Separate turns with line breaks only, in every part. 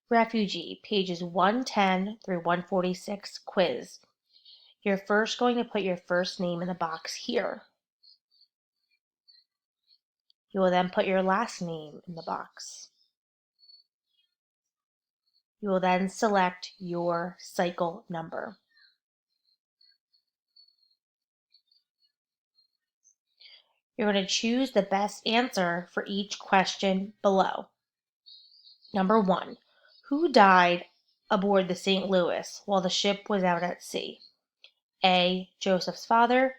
Refugee, pages 110 through 146, quiz. You're first going to put your first name in the box here. You will then put your last name in the box. You will then select your cycle number. You're going to choose the best answer for each question below. Number 1. Who died aboard the St. Louis while the ship was out at sea? A. Joseph's father.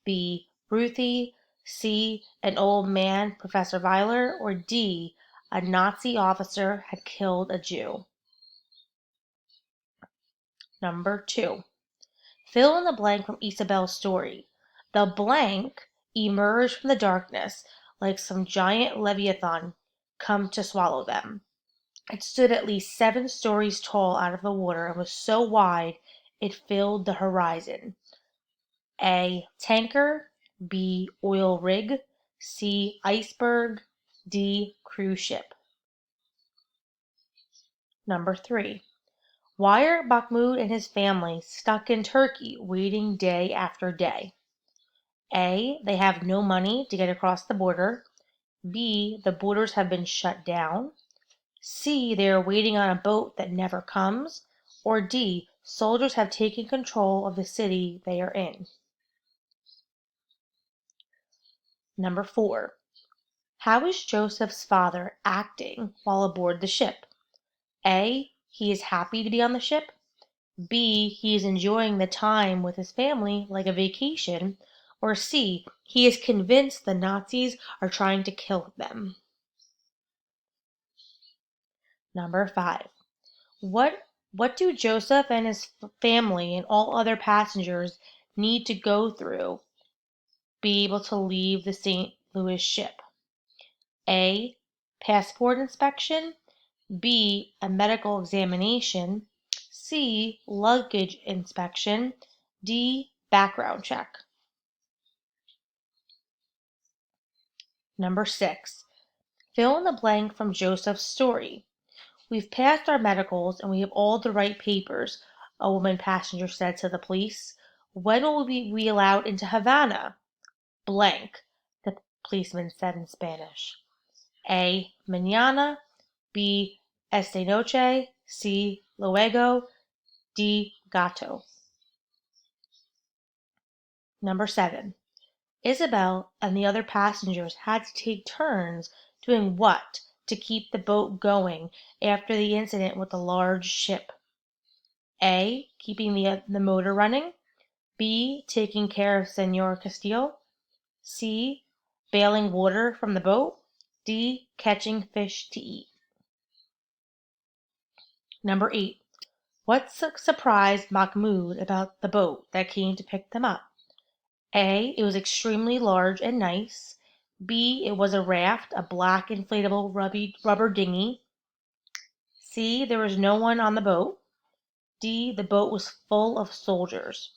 B. Ruthie. C. An old man, Professor Weiler. Or D. A Nazi officer had killed a Jew. Number 2. Fill in the blank from Isabel's story. The blank emerged from the darkness like some giant leviathan come to swallow them. It stood at least 7 stories tall out of the water and was so wide it filled the horizon. A. Tanker. B. Oil rig. C. Iceberg. D. Cruise ship. Number 3. Why are Mahmoud and his family stuck in Turkey waiting day after day? A. They have no money to get across the border. B. The borders have been shut down. C. They are waiting on a boat that never comes. Or D. Soldiers have taken control of the city they are in. Number 4. How is Joseph's father acting while aboard the ship? A. He is happy to be on the ship. B. He is enjoying the time with his family like a vacation. Or C. He is convinced the Nazis are trying to kill them. Number 5. What do Joseph and his family and all other passengers need to go through be able to leave the St. Louis ship? A. Passport inspection. B. A medical examination. C. Luggage inspection. D. Background check. Number 6. Fill in the blank from Joseph's story. We've passed our medicals and we have all the right papers, a woman passenger said to the police. When will we be allowed into Havana? Blank, the policeman said in Spanish. A. Mañana. B. Esta noche. C. Luego. D. Gato. Number 7. Isabel and the other passengers had to take turns doing what to keep the boat going after the incident with the large ship? A. Keeping the motor running. B. Taking care of Senor Castillo. C. Bailing water from the boat. D. Catching fish to eat. Number 8. What surprised Mahmoud about the boat that came to pick them up? A. It was extremely large and nice. B. It was a raft, a black inflatable rubber dinghy. C. There was no one on the boat. D. The boat was full of soldiers.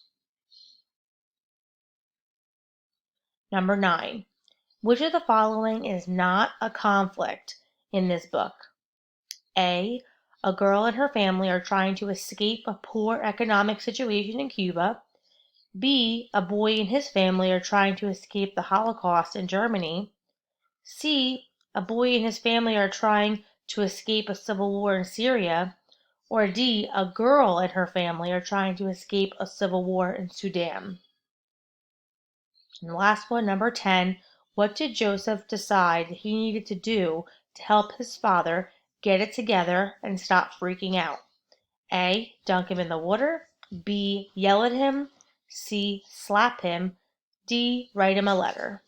Number 9. Which of the following is not a conflict in this book? A. A girl and her family are trying to escape a poor economic situation in Cuba. B. A boy and his family are trying to escape the Holocaust in Germany. C. A boy and his family are trying to escape a civil war in Syria. Or D. A girl and her family are trying to escape a civil war in Sudan. And the last one, number 10. What did Joseph decide he needed to do to help his father get it together and stop freaking out? A. Dunk him in the water. B. Yell at him. C. Slap him. D. Write him a letter.